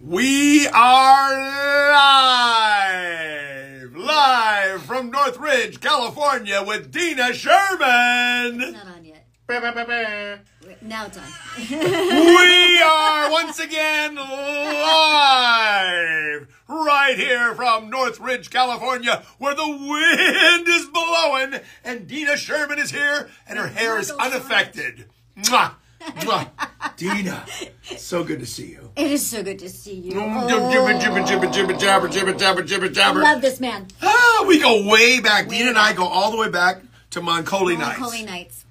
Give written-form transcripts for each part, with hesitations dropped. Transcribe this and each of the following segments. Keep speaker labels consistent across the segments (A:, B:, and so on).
A: We are live from Northridge, California with Dina Sherman.
B: It's not on yet. Now it's on.
A: We are once again live right here from Northridge, California, where the wind is blowing and Dina Sherman is here and her hair is unaffected. Mwah. Mwah. Dina, so good to see you.
B: It is so good to see you.
A: I
B: love this man.
A: We go way back. Dina and I go all the way back to Moncoli
B: Nights.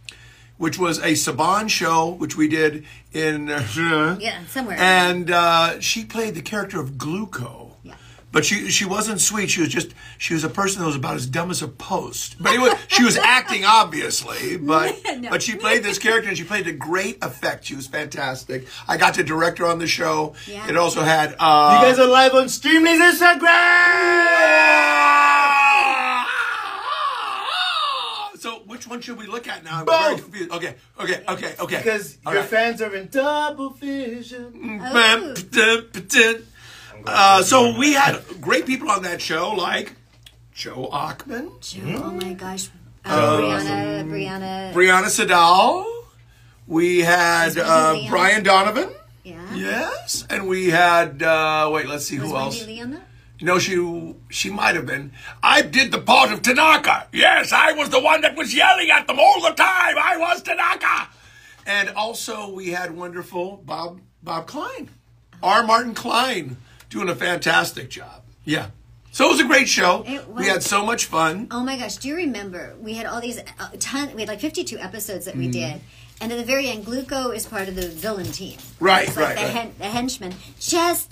A: Which was a Saban show, which we did in...
B: somewhere.
A: And she played the character of Gluco.
B: Yeah.
A: But she wasn't sweet. She was a person that was about as dumb as a post. But she was acting, obviously. But
B: No.
A: but she played this character, and she played to great effect. She was fantastic. I got to direct her on the show.
B: Yeah.
A: It also had...
C: you guys are live on Streamly's Instagram!
A: So which one should we look at now? I'm
C: Both.
A: very confused. Okay.
C: Because
A: All
C: your
A: right.
C: fans are in double vision.
A: So we had great people on that show, like Joe Achman,
B: Oh my gosh. Brianna.
A: Brianna Sedal. We had
B: Wendy Lee
A: Brian Donovan.
B: Yeah.
A: Yes, and we had wait. Let's see
B: Was
A: who else.
B: Wendy Lee on that?
A: No, she might have been. I did the part of Tanaka. Yes, I was the one that was yelling at them all the time. I was Tanaka. And also we had wonderful Bob Klein. R. Martin Klein doing a fantastic job. Yeah. So it was a great show. We had so much fun.
B: Oh my gosh, do you remember? We had all these, we had like 52 episodes that we did. And at the very end, Gluco is part of the villain team.
A: Right,
B: It's like
A: right.
B: the henchman. Just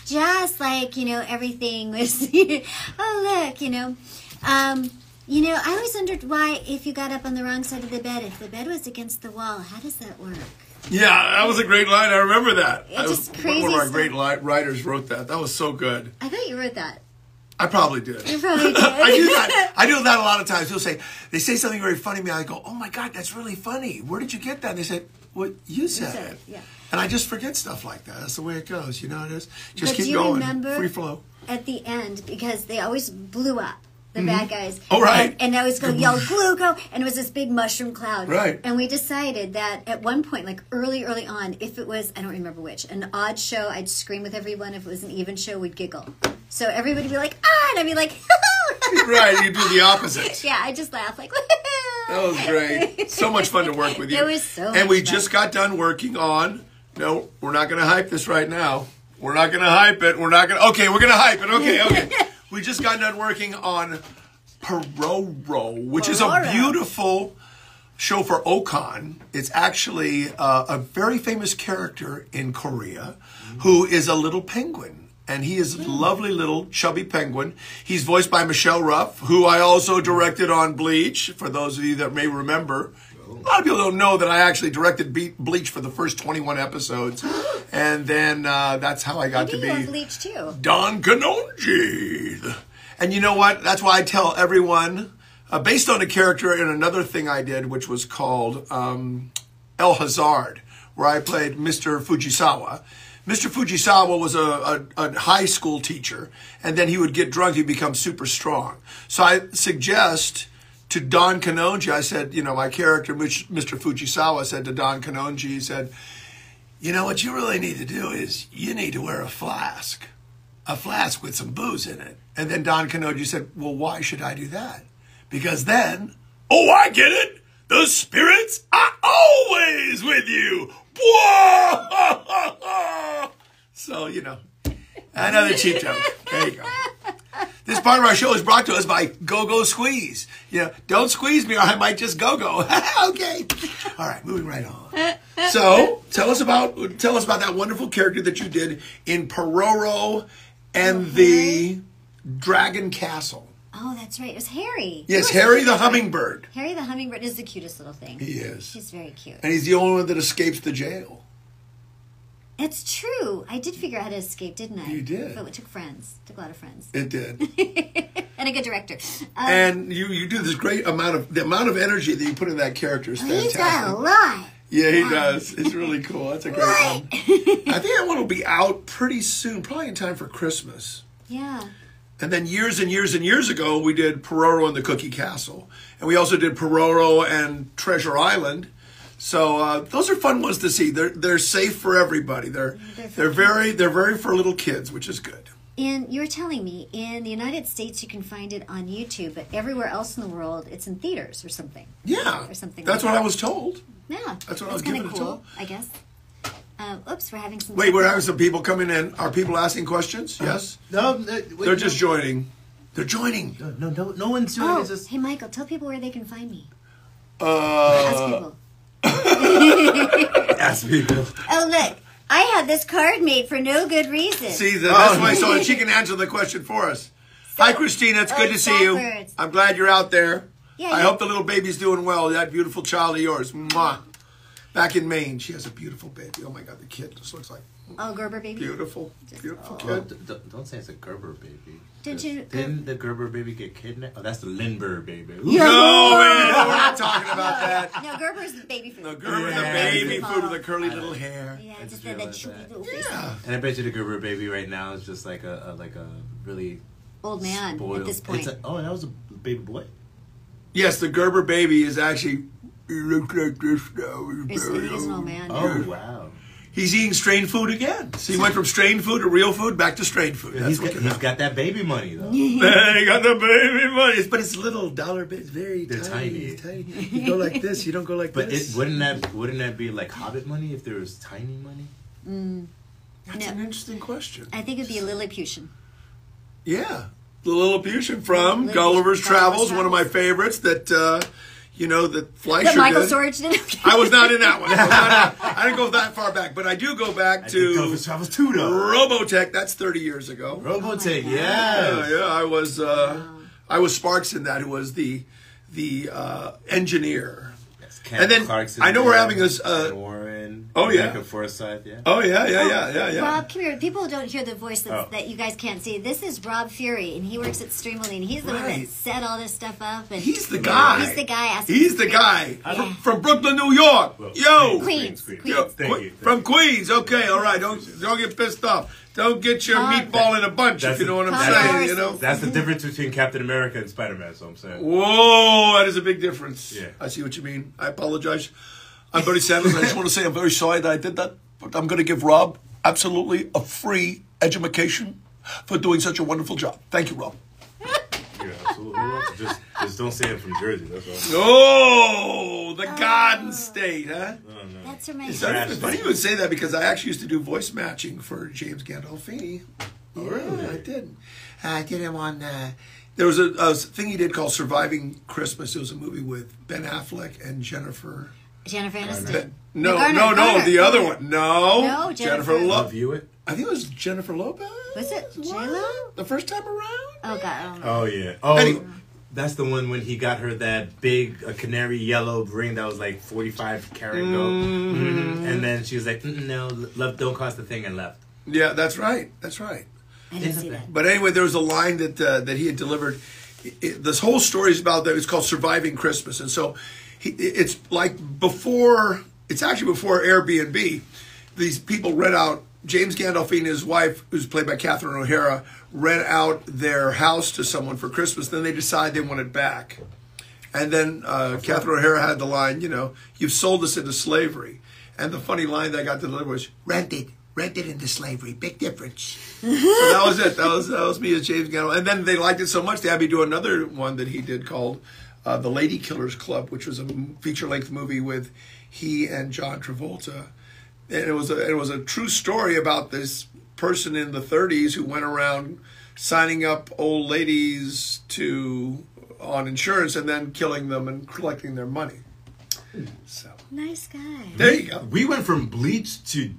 B: like, everything was, oh, look, I always wondered why, if you got up on the wrong side of the bed, if the bed was against the wall, how does that work?
A: Yeah, that was a great line. I remember that.
B: It's just crazy
A: One of our
B: stuff.
A: great writers wrote that. That was so good.
B: I thought you wrote that.
A: I probably did.
B: You probably did.
A: I do that. I do that a lot of times. They say something very funny to me. I go, "Oh my God, that's really funny. Where did you get that?" And they say, "Well, you said it."
B: Yeah.
A: And I just forget stuff like that. That's the way it goes. You know how it is. Just
B: But
A: keep
B: do you
A: going.
B: remember
A: Free flow.
B: at the end, because they always blew up, the bad guys.
A: Oh, right.
B: And they always go, yell, Gluco, and it was this big mushroom cloud.
A: Right.
B: And we decided that at one point, like early on, if it was, I don't remember which, an odd show, I'd scream with everyone. If it was an even show, we'd giggle. So everybody would be like, ah, and I'd be like,
A: Right, you do the opposite.
B: yeah, I just laugh like,
A: That was great. So much fun to work with you.
B: It was so
A: And we
B: much fun.
A: just got done working on. No, we're not going to hype this right now. We're not going to hype it. We're not going to. Okay, we're going to hype it. Okay. We just got done working on Pororo, which is a
B: Pororo.
A: beautiful show for Okan. It's actually a very famous character in Korea who is a little penguin. And he is a lovely little chubby penguin. He's voiced by Michelle Ruff, who I also directed on Bleach, for those of you that may remember. A lot of people don't know that I actually directed Bleach for the first 21 episodes. And then that's how I got to
B: you on
A: be
B: Bleach too. Don
A: Kanonji. And you know what? That's why I tell everyone, based on a character in another thing I did, which was called El Hazard, where I played Mr. Fujisawa. Mr. Fujisawa was a high school teacher, and then he would get drunk, he'd become super strong. So I suggest to Don Kanonji, I said, my character, Mr. Fujisawa, said to Don Kanonji, he said, what you really need to do is you need to wear a flask with some booze in it. And then Don Kanonji said, well, why should I do that? Because then, oh, I get it. The spirits are always with you. Whoa! So, another cheap joke. There you go. This part of our show is brought to us by Go-Go Squeeze. Don't squeeze me or I might just go-go. Okay. All right, moving right on. So, tell us about that wonderful character that you did in Pororo and the Dragon Castle.
B: Oh, that's right. It was Harry.
A: Yes, Harry the Hummingbird.
B: Harry the Hummingbird is the cutest little thing.
A: He is.
B: He's very cute.
A: And he's the only one that escapes the jail.
B: It's true. I did figure out how to escape, didn't I?
A: You did.
B: But it took friends. It took a lot of friends.
A: It did.
B: And a good director.
A: And you do this great amount of energy that you put in that character is fantastic.
B: He's got a lot.
A: Yeah, he does. It's really cool. That's a great one. I think that one will be out pretty soon, probably in time for Christmas.
B: Yeah.
A: And then years and years and years ago, we did Pororo and the Cookie Castle. And we also did Pororo and Treasure Island. So those are fun ones to see. They're safe for everybody. They're very for little kids, which is good.
B: And you were telling me in the United States you can find it on YouTube, but everywhere else in the world it's in theaters or something.
A: Yeah,
B: or something.
A: That's
B: like
A: what
B: that.
A: I was told.
B: Yeah,
A: that's what I was
B: kind
A: given
B: of
A: it
B: cool,
A: told.
B: I guess. Oops, we're having some.
A: Wait, we're having some people coming in. Are people asking questions? Yes.
C: No,
A: they're just joining. They're joining.
C: No one's doing it. Just...
B: Hey, Michael, tell people where they can find me.
A: Ask
B: people.
C: Ask people.
B: Oh, look. I had this card made for no good reason.
A: See, that's why, so she can answer the question for us. Hi, Christina. It's good to see you. I'm glad you're out there.
B: Yeah,
A: I hope the little baby's doing well. That beautiful child of yours. Mwah. Back in Maine. She has a beautiful baby. Oh, my God. The kid just looks like...
B: Oh, Gerber baby?
A: Beautiful kid.
C: Don't say it's a Gerber baby.
B: Didn't
C: the Gerber baby get kidnapped? Oh, that's the Lindbergh baby.
A: No, man. We're not talking about that.
B: No, Gerber's the baby food.
A: No, Gerber, the baby food with the curly little hair.
B: Yeah, just the chubby little face.
A: Yeah.
C: And I bet you the Gerber baby right now is just like a really
B: old man
C: spoiled.
B: at this point.
C: And that was a baby boy?
A: Yes, the Gerber baby is actually... He looks like this now.
B: He's an old man.
C: Oh, wow.
A: He's eating strained food again. So he went from strained food to real food back to strained food.
C: He's got that baby money, though.
A: He got the baby money. But it's little dollar bills. Very
C: They're
A: tiny. You go like this. You don't go like this.
C: But wouldn't that be like Hobbit money if there was tiny money?
A: That's an interesting question.
B: I think it'd be a Lilliputian.
A: Yeah. The Lilliputian from Gulliver's Travels, one of my favorites that... that Fleischer
B: that Michael
A: did.
B: Sorich did.
A: I was not in that one. I didn't go that far back, but I do go back to Robotech. That's 30 years ago.
C: Robotech, yeah.
A: I was Sparks in that, who was the engineer.
C: Yes,
A: and then
C: Clarkson,
A: I know we're having this.
C: Warren.
A: Oh yeah.
C: Rebecca Forsyth, yeah.
A: Oh yeah.
B: Rob, come here. People don't hear the voice that you guys can't see. This is Rob Fury, and he works at Streamily, and he's the one that set all this stuff up. And
A: he's the guy.
B: He's the guy.
A: He's the guy from Brooklyn, New York. Yo,
B: Queens.
A: Yo,
C: Thank you.
A: From Queens. Okay, all right. Don't get pissed off. Don't get your meatball in a bunch, if you know what I'm saying. You know.
C: That's the difference between Captain America and Spider-Man. So I'm saying.
A: Whoa, that is a big difference.
C: Yeah.
A: I see what you mean. I apologize. I'm Bernie Sanders. I just want to say I'm very sorry that I did that. But I'm going to give Rob absolutely a free education for doing such a wonderful job. Thank you, Rob.
C: You're absolutely welcome. Just don't say it from Jersey. That's all.
A: Oh, the Garden State, huh?
C: Oh, no.
B: That's from my.
A: It's funny you would say that because I actually used to do voice matching for James Gandolfini.
C: Oh, really?
A: I did. I did him on. There was a thing he did called Surviving Christmas. It was a movie with Ben Affleck and Jennifer
B: Aniston.
A: No,
B: Garner.
A: the other one.
B: No,
A: Jennifer Lopez.
C: View it.
A: I think it was Jennifer Lopez.
B: Was it J-Lo?
A: The first time around?
B: Oh, God. I don't know.
C: Oh, yeah. Oh,
A: Anyway.
C: That's the one when he got her that big canary yellow ring that was like 45 karat gold. Mm-hmm. And then she was like, no, love don't cost a thing, and left.
A: Yeah, that's right.
B: I didn't see that.
A: But anyway, there was a line that he had delivered. This whole story is about that. It's called Surviving Christmas. And so it's like before, it's actually before Airbnb. These people rent out, James Gandolfini and his wife, who's played by Catherine O'Hara, rent out their house to someone for Christmas. Then they decide they want it back. And then Catherine O'Hara had the line, you've sold us into slavery. And the funny line that I got delivered was, rented into slavery, big difference. So that was it. That was me as James Gandolfini. And then they liked it so much, they had me do another one that he did called The Lady Killers Club, which was a feature-length movie with he and John Travolta. And it was a true story about this person in the 30s who went around signing up old ladies on insurance and then killing them and collecting their money. So
B: Nice guy.
A: there you go.
C: We went from Bleach to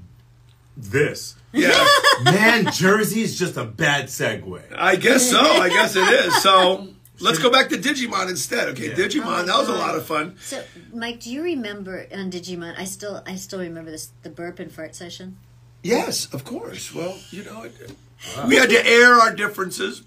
C: this.
A: Yeah,
C: Man, Jersey is just a bad segue.
A: I guess so. I guess it is. So let's go back to Digimon instead. Okay,
C: Yeah.
A: Digimon. That was a lot of fun.
B: So, Mike, do you remember on Digimon? I still remember the burp and fart session.
A: Yes, of course. Well, we had to air our differences.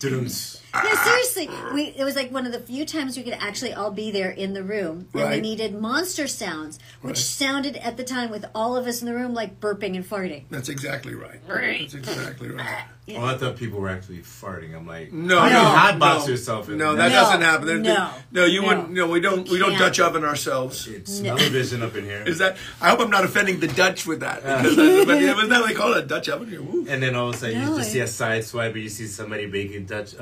B: No, seriously. It was like one of the few times we could actually all be there in the room. And we needed monster sounds, which sounded at the time with all of us in the room like burping and farting.
A: That's exactly right. That's exactly right.
C: Yeah. Well, I thought people were actually farting. I'm like,
A: no,
C: hotbox yourself.
A: No, that doesn't happen. You wouldn't. No, we don't Dutch oven ourselves.
C: It's television up in here.
A: Is that? I hope I'm not offending the Dutch with that. Because but isn't that like called a Dutch oven here? Woo.
C: And then all of a sudden you just see a side swipe, and you see somebody baking Dutch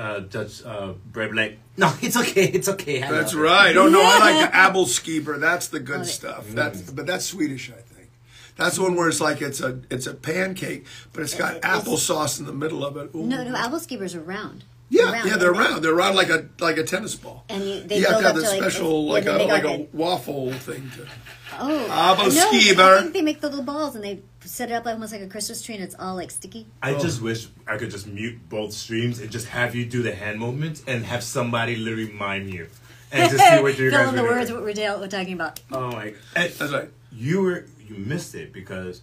C: bread. Like, no, it's okay.
A: That's right. Oh no, I like the appelskieber. That's the good stuff. But that's Swedish, I think. That's the one where it's like it's a pancake, but it's got applesauce in the middle of it. Ooh.
B: No, appelskiebers are round.
A: Yeah, they're round. They're round like a tennis ball.
B: And you
A: have to have the special like a waffle thing to. Appelskieber.
B: No, I think they make the little balls and they set it up almost like a Christmas tree, and it's all like sticky.
C: I just wish I could just mute both streams and just have you do the hand movements and have somebody literally mime you and just see what you're
B: fill in the words what we're talking about.
C: Oh my god, that's right. You missed it because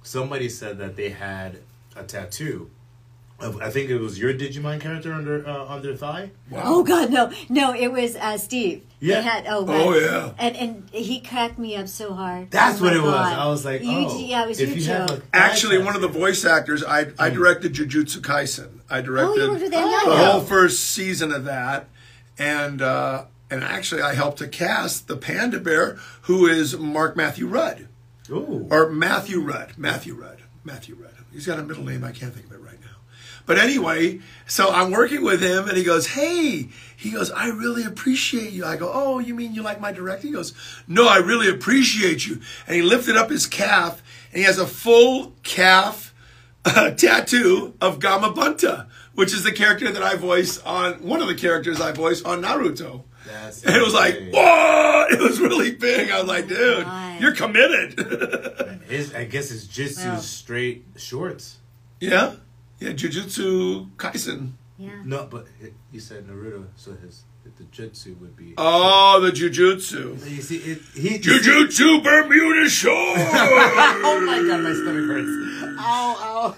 C: somebody said that they had a tattoo of, I think it was your Digimon character on their thigh.
B: Wow. Oh god, no, it was Steve.
C: Yeah.
B: They had,
A: yeah.
B: And he cracked me up so hard.
C: That's what it was. I was like,
B: yeah, it was your joke.
A: Actually, one of the voice actors, I directed Jujutsu Kaisen. I directed
B: you worked with
A: the whole first season of that, and actually I helped to cast the Panda Bear, who is Mark Matthew Rudd.
C: Ooh.
A: Or Matthew Rudd. He's got a middle name, I can't think of it right now. But anyway, so I'm working with him, and he goes, hey, I really appreciate you. I go, oh, you mean you like my directing? He goes, no, I really appreciate you. And he lifted up his calf, and he has a full calf tattoo of Gamabunta, which is the character that I voice on, one of the characters I voice on Naruto. And it was like, whoa! It was really big. I was like, dude, you're committed.
C: I guess it's Jitsu straight shorts.
A: Yeah, Jujutsu Kaisen.
B: Yeah.
C: No, but you said Naruto, so the Jutsu would be.
A: Oh, the Jujutsu.
C: You see,
A: Jujutsu Bermuda Shorts.
C: Oh my god, my stomach hurts. Ow.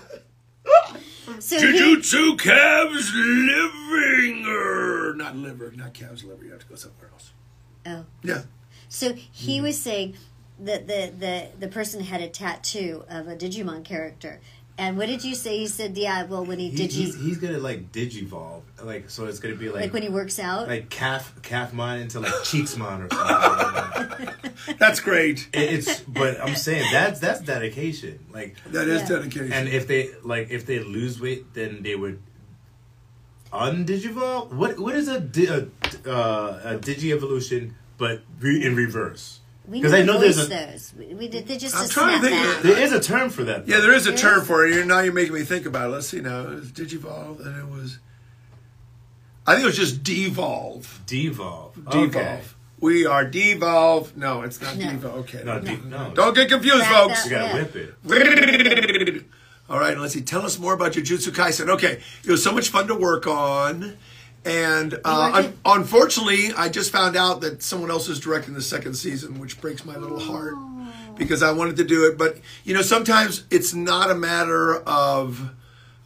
B: So
A: Jujutsu calves liver. Not calves liver. You have to go somewhere else.
B: Oh.
A: Yeah.
B: So he was saying that the person had a tattoo of a Digimon character. And what did you say? He said, yeah, well, when
C: he's gonna like digivolve, like, so it's gonna be like
B: when he works out,
C: like calfmon into like cheeksmon or something.
A: That's great.
C: But I'm saying that's dedication. Like
A: that is dedication.
C: And if they lose weight, then they would undigivolve. What is a digi evolution, but in reverse?
B: Because I know there's those. We did. They just.
A: I'm trying to think.
C: There is a term for that.
A: Yeah, there is a term for it. Now you're making me think about it. Let's see. Now it was Digivolve, and it was. I think it was just devolve.
C: Devolve.
A: Okay. We are devolve. No, it's not devolve. Okay.
C: No.
A: Don't get confused, folks.
C: You gotta whip it.
A: All right. Let's see. Tell us more about Jujutsu Kaisen. Okay, it was so much fun to work on. And unfortunately, I just found out that someone else is directing the second season, which breaks my little heart because I wanted to do it. But, sometimes it's not a matter of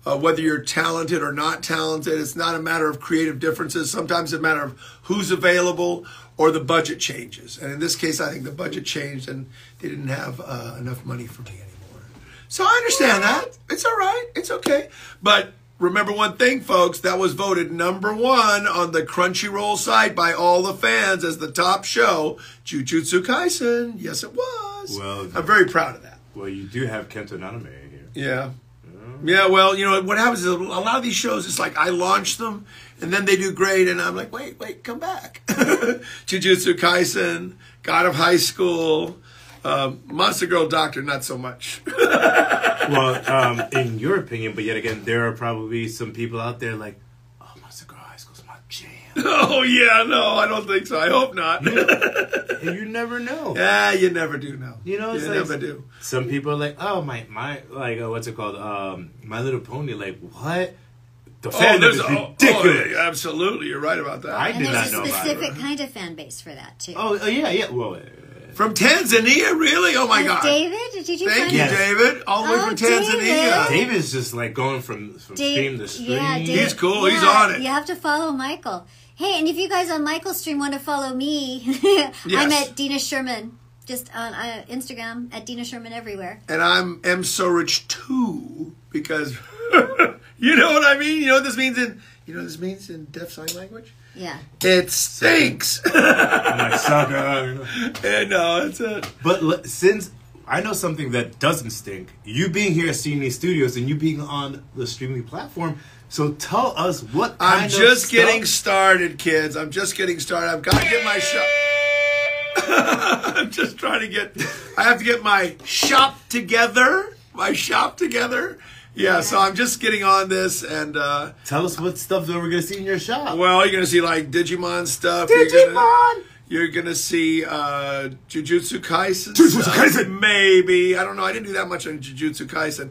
A: whether you're talented or not talented. It's not a matter of creative differences. Sometimes it's a matter of who's available or the budget changes. And in this case, I think the budget changed and they didn't have enough money for me anymore. So I understand that. It's all right. It's okay. But remember one thing, folks, that was voted #1 on the Crunchyroll site by all the fans as the top show, Jujutsu Kaisen. Yes, it was.
C: Well,
A: I'm very proud of that.
C: Well, you do have Kento Naname here.
A: Yeah. Yeah, well, what happens is a lot of these shows, it's like I launch them, and then they do great, and I'm like, wait, come back. Jujutsu Kaisen, God of High School, Monster Girl Doctor, not so much.
C: Well, in your opinion, but yet again, there are probably some people out there like, oh, Monster Girl High School's my jam.
A: Oh, yeah, no, I don't think so. I hope not.
C: You never know.
A: Yeah, you never do know.
C: It's
A: you never do.
C: Some people are like, oh, my like, what's it called? My Little Pony, like, what? The fandom is ridiculous.
A: Oh, absolutely, you're right about that.
C: I did not know about it.
B: There's a specific kind of fan base for that, too.
C: Oh, yeah. Well,
A: From Tanzania, really? Oh my God!
B: David, did you?
A: Thank you, David. All the way from Tanzania.
C: David's just like going from stream to stream.
B: Yeah,
A: he's cool. He's on it.
B: You have to follow Michael. Hey, and if you guys on Michael's stream want to follow me, I'm at Dina Sherman. Just on Instagram at Dina Sherman everywhere. And I'm M Sorich 2 because you know what I mean. You know what this means in deaf sign language. Yeah. It stinks.
C: My sucker.
A: And no, that's it.
C: But since I know something that doesn't stink, you being here at Streamily Studios and you being on the Streamily platform. So tell us what kind
A: I'm just getting started, kids. I'm just getting started. I've got to get my shop. I'm just trying to get. I have to get my shop together. Yeah, so I'm just getting on this and
C: tell us what stuff that we're gonna see in your shop.
A: Well, you're gonna see like Digimon stuff. You're gonna see Jujutsu Kaisen.
C: Jujutsu Kaisen,
A: maybe. I don't know. I didn't do that much on Jujutsu Kaisen.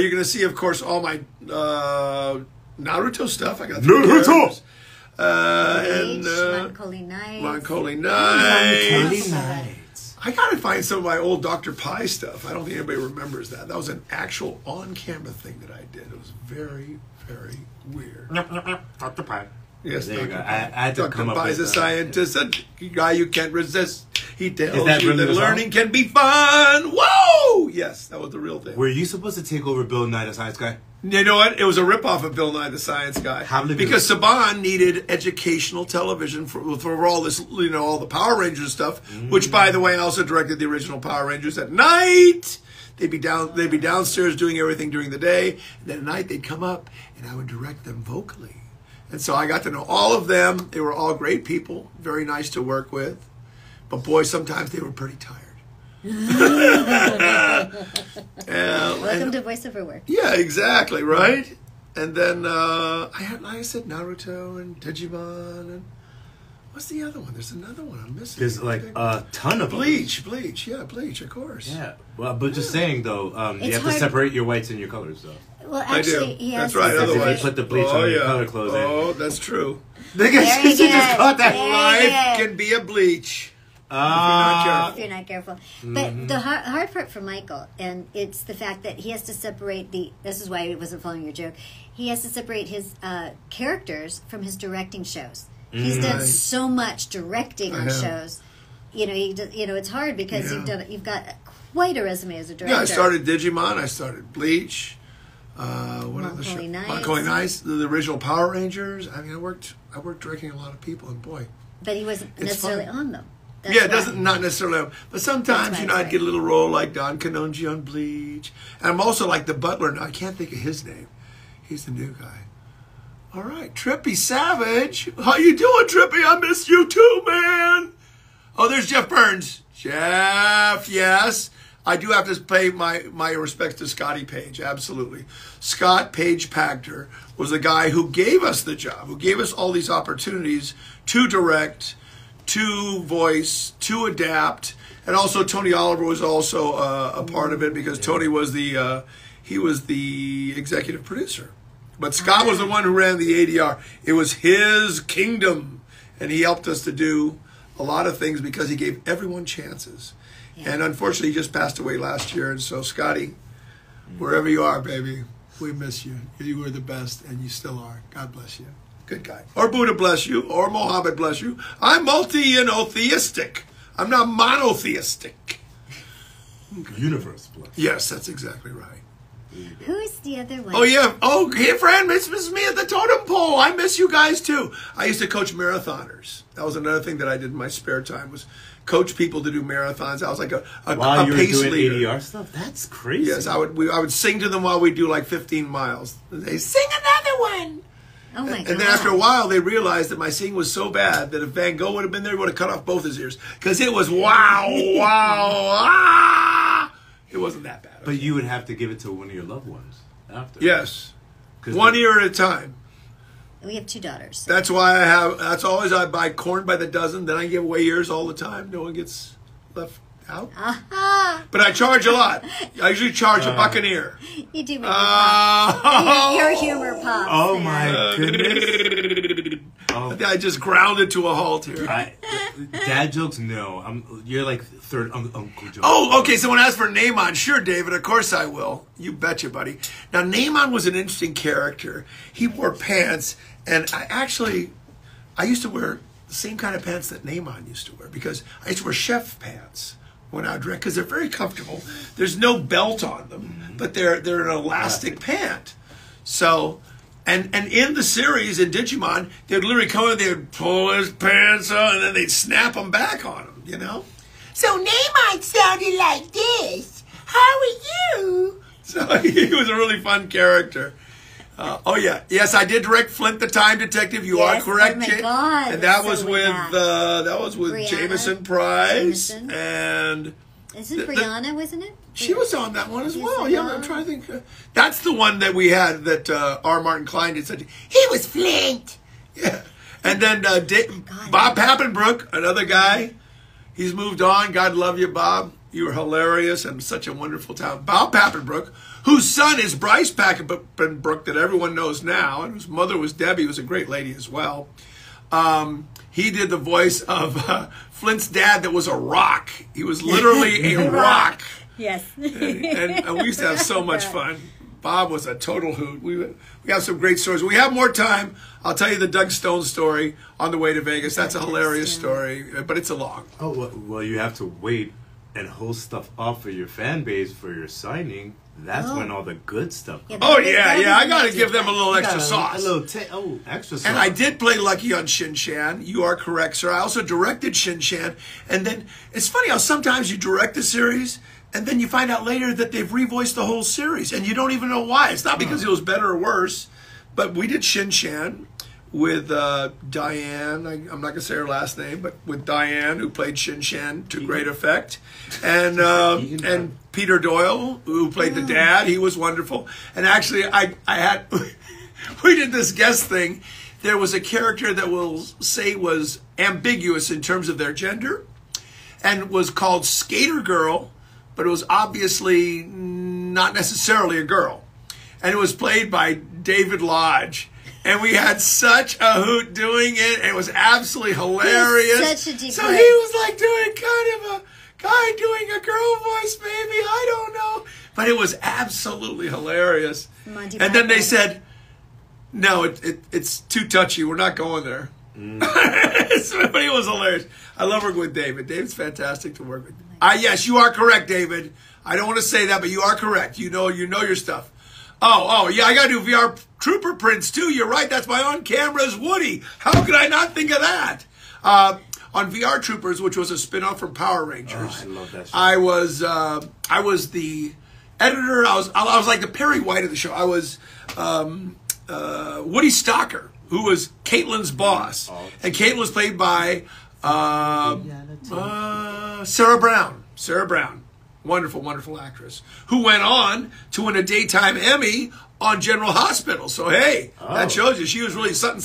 A: You're gonna see, of course, all my Naruto stuff. I got Naruto. And
B: Melancholy Nights.
A: I gotta find some of my old Dr. Pie stuff. I don't think anybody remembers that. That was an actual on-camera thing that I did. It was very, very weird.
C: Dr. Pie.
A: Yes,
C: there you go. I had to come up with
A: Dr. Pie's a scientist, a guy you can't resist. He tells you
C: really
A: that learning can be fun. Whoa! Yes, that was the real thing.
C: Were you supposed to take over Bill Nye the Science Guy?
A: You know what? It was a ripoff of Bill Nye the Science Guy. Because Saban needed educational television for all this, all the Power Rangers stuff. Which, by the way, I also directed the original Power Rangers at night. They'd be downstairs doing everything during the day, and then at night they'd come up, and I would direct them vocally. And so I got to know all of them. They were all great people, very nice to work with. But boy, sometimes they were pretty tired.
B: Welcome to voiceover work.
A: Yeah, exactly, right? And then I had, like I said, Naruto and Digimon and what's the other one? There's another one I'm missing.
C: There's like a ton of
A: Bleach, of course.
C: Yeah, well, but just saying though, you have to separate your whites and your colors though.
B: Well, actually,
A: that's right. Otherwise,
C: if you put the bleach on your color clothing.
A: Oh, that's true.
C: They just caught that.
A: Life can be a bleach.
B: If you're not careful. But the hard part for Michael, and it's the fact that he has to separate this is why he wasn't following your joke, he has to separate his characters from his directing shows. He's done so much directing on shows. It's hard because you've got quite a resume as a director.
A: Yeah, I started Digimon, I started Bleach, what other show? Melancholy Nights, the original Power Rangers. I mean, I worked directing a lot of people, and boy.
B: But he wasn't necessarily on them.
A: Not necessarily. But sometimes, I'd get a little role like Don Canonji on Bleach. And I'm also like the butler now. I can't think of his name. He's the new guy. All right, Trippy Savage. How you doing, Trippy? I miss you too, man. Oh, there's Jeff Burns. Jeff, yes. I do have to pay my respects to Scotty Page, absolutely. Scott Page Pactor was the guy who gave us the job, who gave us all these opportunities to direct, to voice, to adapt, and also Tony Oliver was also a part of it because Tony was the executive producer, but Scott was the one who ran the ADR. It was his kingdom, and he helped us to do a lot of things because he gave everyone chances. And unfortunately, he just passed away last year. And so, Scotty, wherever you are, baby, we miss you. You were the best, and you still are. God bless you. Good guy. Or Buddha bless you, or Mohammed bless you. I'm theistic. I'm not monotheistic.
C: Universe bless.
A: Yes, that's exactly right.
B: Who is the other one?
A: Oh, yeah. Oh, hey, friend, it's me at the totem pole. I miss you guys, too. I used to coach marathoners. That was another thing that I did in my spare time was coach people to do marathons. I was like a pace leader.
C: ADR stuff? That's crazy.
A: Yes, I would sing to them while we do like 15 miles. They sing another one.
B: Oh my God.
A: And then after a while, they realized that my singing was so bad that if Van Gogh would have been there, he would have cut off both his ears. Because it was wow, it wasn't that bad.
C: But you would have to give it to one of your loved ones after.
A: Yes. 1 ear at a time.
B: We have 2 daughters.
A: That's why I buy corn by the dozen, then I give away ears all the time. No one gets left out. But I charge a lot. I usually charge $1 an ear.
B: You do make your humor pop.
C: Oh my goodness.
A: I just grounded to a halt here.
C: Dad jokes, no. You're like third Uncle Joe.
A: Oh, okay. Someone asked for Namon. Sure, David. Of course I will. You betcha, buddy. Now, Namon was an interesting character. He wore pants, and I used to wear the same kind of pants that Namon used to wear because I used to wear chef pants when I would direct because they're very comfortable. There's no belt on them, but they're an elastic pant. So, and in the series in Digimon, they'd literally come in, they'd pull his pants on, and then they'd snap them back on him, you know? So Namon sounded like this. How are you? So he was a really fun character. Oh yeah, yes, I did direct Flint the Time Detective. You are correct,
B: oh my God,
A: and that was with
B: Brianna,
A: Jameson Price and
B: isn't Brianna, wasn't it?
A: She was on that one as well. Yeah, I'm trying to think. That's the one that we had that R. Martin Klein did. Such. He was Flint. Yeah, and then Bob Pappenbrook, another guy. He's moved on. God love you, Bob. You were hilarious and such a wonderful talent. Bob Pappenbrook, whose son is Bryce Pappenbrook, that everyone knows now, and whose mother was Debbie, who was a great lady as well. He did the voice of Flint's dad that was a rock. He was literally a rock.
B: Yes.
A: and we used to have so much fun. Bob was a total hoot. We have some great stories. We have more time. I'll tell you the Doug Stone story on the way to Vegas. That's a hilarious story, but it's a long.
C: Oh, well, you have to wait and host stuff up for your fan base for your signing. That's when all the good stuff comes.
A: Yeah. I got to give them a little extra sauce.
C: Extra sauce.
A: And I did play Lucky on Shin-Chan. You are correct, sir. I also directed Shin-Chan. And then it's funny how sometimes you direct a series and then you find out later that they've revoiced the whole series and you don't even know why. It's not because it was better or worse, but we did Shin-Chan with Diane. I'm not going to say her last name, but with Diane, who played Shin-Chan to great effect. And Peter Doyle, who played the dad. He was wonderful. And actually, we did this guest thing. There was a character that we'll say was ambiguous in terms of their gender and was called Skater Girl, but it was obviously not necessarily a girl. And it was played by David Lodge. And we had such a hoot doing it. And it was absolutely hilarious.
B: Such a deep
A: so he was like doing kind of a guy doing a girl voice, maybe. I don't know. But it was absolutely hilarious. And then they said, no, it's too touchy. We're not going there. But it was hilarious. I love working with David. David's fantastic to work with. Yes, you are correct, David. I don't want to say that, but you are correct. You know your stuff. Oh, yeah, I got to do VR Trooper prints, too. You're right. That's my on-camera as Woody. How could I not think of that? On VR Troopers, which was a spin-off from Power Rangers.
C: I love that show.
A: I was the editor. I was like the Perry White of the show. I was Woody Stocker, who was Caitlin's boss. And Caitlin was played by Sarah Brown. Sarah Brown. Wonderful, wonderful actress. Who went on to win a daytime Emmy on General Hospital. So, hey, that shows you. She was really something.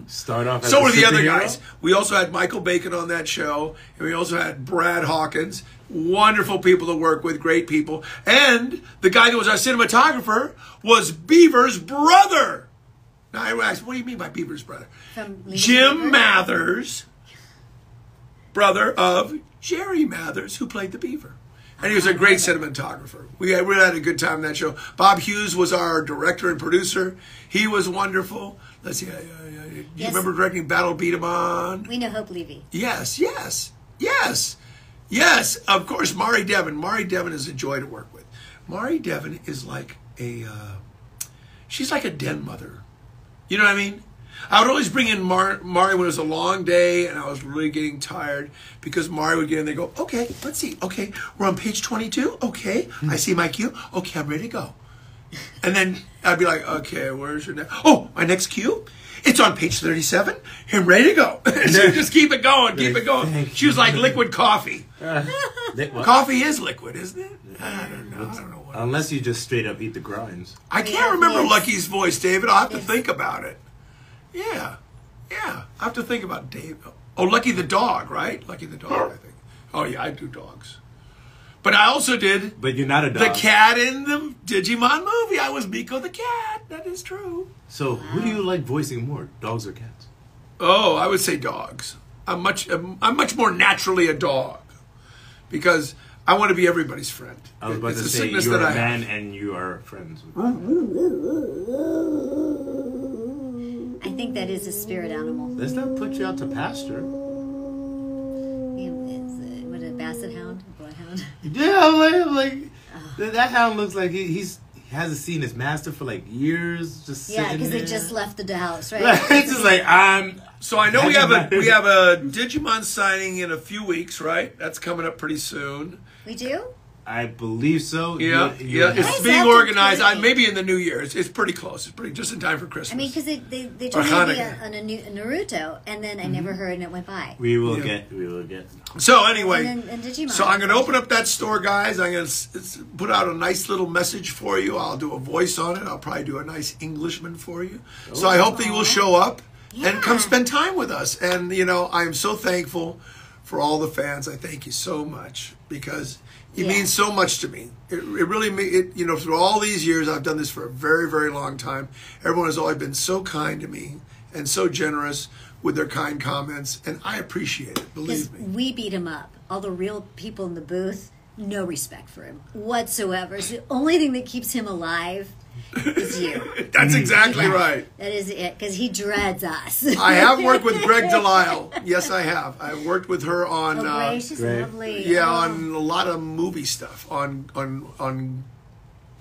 C: Start off as
A: so
C: a
A: were the other
C: superhero?
A: guys. We also had Michael Bacon on that show. And we also had Brad Hawkins. Wonderful people to work with. Great people. And the guy that was our cinematographer was Beaver's brother. Now, I asked, what do you mean by Beaver's brother? Jim Mathers, brother of Jerry Mathers, who played the Beaver. And he was a great cinematographer. We had a good time in that show. Bob Hughes was our director and producer. He was wonderful. Let's see. You remember directing Battle Beat 'em On?
B: We know Hope Levy.
A: Yes. Of course, Mari Devon. Mari Devon is a joy to work with. Mari Devon is like she's like a den mother. You know what I mean? I would always bring in Mari when it was a long day and I was really getting tired because Mari would get in and go, okay, let's see. Okay, we're on page 22. Okay, I see my cue. Okay, I'm ready to go. And then I'd be like, okay, where's your next? Oh, my next cue? It's on page 37. I'm ready to go. So just keep it going, keep it going. She was like liquid coffee. Coffee is liquid, isn't it? I don't know.
C: Unless you just straight up eat the grinds.
A: I can't remember Lucky's voice, David. I'll have to think about it. Yeah. I have to think about Dave. Oh, Lucky the dog, right? Lucky the dog, I think. Oh, yeah, I do dogs. But I also did...
C: But you're not a dog.
A: The cat in the Digimon movie. I was Miko the cat. That is true.
C: So, who do you like voicing more, dogs or cats?
A: Oh, I would say dogs. I'm much more naturally a dog because I want to be everybody's friend.
C: I was about
A: It's
C: to
A: a
C: say
A: sickness
C: you're
A: that
C: a
A: I
C: man
A: have.
C: and you are friends with
B: I think that is a spirit animal.
C: Let's not put you out to pasture.
B: What, a basset hound? A bloodhound?
C: Yeah, I'm like that hound looks like he hasn't seen his master for like years. Just
B: Yeah,
C: sitting
B: because they
C: there.
B: just left the house, right?
C: It's just like
A: So I know we have a Digimon signing in a few weeks, right? That's coming up pretty soon.
B: We do?
C: I believe so.
A: Yeah,
C: You're
A: it's
B: Guys
A: being
B: have to
A: organized.
B: play.
A: Maybe in the New Year. It's pretty close. It's pretty just in time for Christmas.
B: I mean, because they
A: Or
B: told me to be
A: Hanukkah.
B: on a Naruto, and then I never heard, and it went by.
C: We will
A: Yeah.
C: get.
A: So anyway,
B: And Digimon.
A: so I'm going to open up that store, guys. I'm going to put out a nice little message for you. I'll do a voice on it. I'll probably do a nice Englishman for you. So I hope that you will show up and come
B: Yeah.
A: spend time with us. And, you know, I am so thankful for all the fans. I thank you so much because it means so much to me. It really, you know, through all these years, I've done this for a very, very long time. Everyone has always been so kind to me and so generous with their kind comments, and I appreciate it.
B: Because
A: Believe me.
B: we beat him up. All the real people in the booth, no respect for him whatsoever. So the only thing that keeps him alive is you.
A: That's exactly right.
B: That is it, because he dreads us.
A: I have worked with Greg Delisle. Yes, I have. I've worked with her on,
B: Gracious,
C: Greg.
B: lovely.
A: yeah,
B: Oh.
A: on a lot of movie stuff, on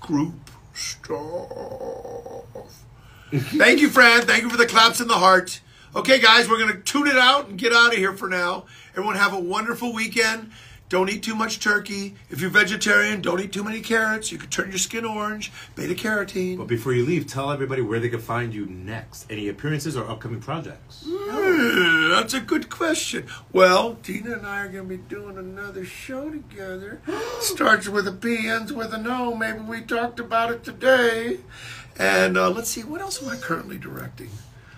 A: group stuff. Thank you, Fran. Thank you for the claps in the heart. Okay, guys, we're going to tune it out and get out of here for now. Everyone have a wonderful weekend. Don't eat too much turkey. If you're vegetarian, don't eat too many carrots. You could turn your skin orange. Beta-carotene.
C: But before you leave, tell everybody where they can find you next. Any appearances or upcoming projects?
A: That's a good question. Well, Tina and I are going to be doing another show together. Starts with a P, ends with an O. Maybe we talked about it today. And let's see, what else am I currently directing?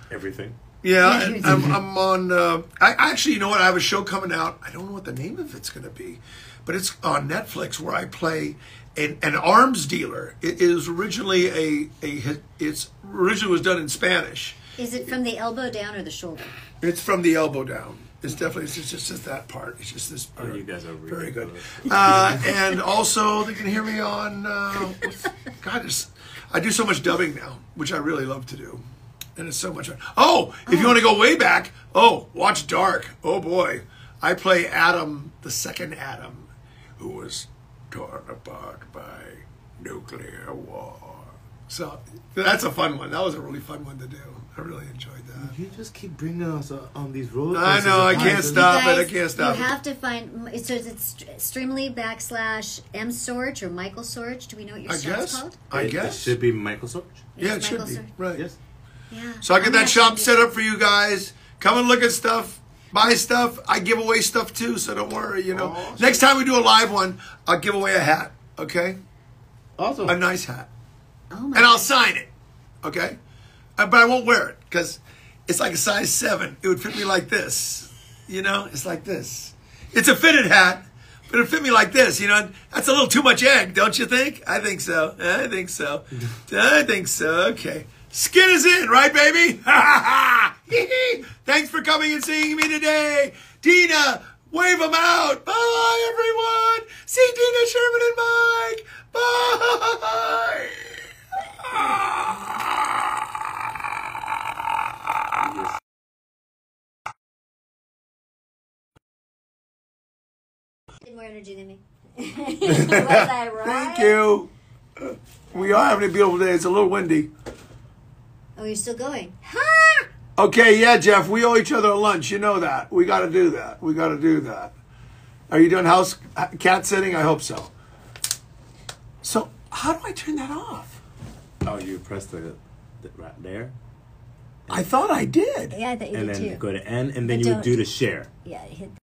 C: Everything.
A: Yeah, and I'm on. I actually, you know what? I have a show coming out. I don't know what the name of it's going to be, but it's on Netflix where I play an arms dealer. It is originally it's originally was done in Spanish.
B: Is it from the elbow down or the shoulder?
A: It's from the elbow down. It's definitely it's just that part. It's just this part.
C: Oh, you guys are really
A: very good.
C: good.
A: And also, they can hear me on. God, I do so much dubbing now, which I really love to do. And it's so much fun. Oh, if you want to go way back, watch Dark. Oh boy, I play Adam, the second Adam, who was torn apart by nuclear war. So that's a fun one. That was a really fun one to do. I really enjoyed that.
C: You just keep bringing us on these roller
A: I
C: coasters.
A: know, I
C: of
A: can't
C: life.
A: stop.
B: Guys,
A: I can't stop
B: You
A: it.
B: have to find. So it's Streamily /M Sorich or Michael Sorich. Do we know what your
A: I
B: shop's
A: guess.
B: called?
A: I
C: It
A: guess.
C: should be Michael Sorge.
A: Yeah, it
B: It's
A: should
B: Michael
A: be.
B: Sorich.
A: Right.
C: Yes.
B: Yeah.
A: So I get
B: I'm
A: that shop
B: actually-
A: set up for you guys. Come and look at stuff. Buy stuff. I give away stuff too, so don't worry. You know,
C: Awesome.
A: next time we do a live one, I'll give away a hat. Okay,
C: Awesome.
A: a nice hat,
B: Oh my
A: and I'll
B: God.
A: sign it. Okay, but I won't wear it because it's like a size 7. It would fit me like this. You know, it's like this. It's a fitted hat, but it fit me like this. You know, that's a little too much egg, don't you think? I think so. I think so. I think so. Okay. Skin is in, right, baby? Thanks for coming and seeing me today. Tina, wave them out. Bye, everyone. See Tina, Sherman, and Mike. Bye.
B: More energy than me. Was I right?
A: Thank you. We are having a beautiful day. It's a little windy.
B: Oh, you're still going.
A: Okay, yeah, Jeff, we owe each other a lunch. You know that. We got to do that. We got to do that. Are you doing cat sitting? I hope so. So, how do I turn that off?
C: Oh, you press the right there,
A: I thought I did.
B: Yeah, I thought you
C: and
B: did
C: then
B: too.
C: go to N, and then
B: But
C: you would do
B: don't.
C: the share.
B: Yeah, hit.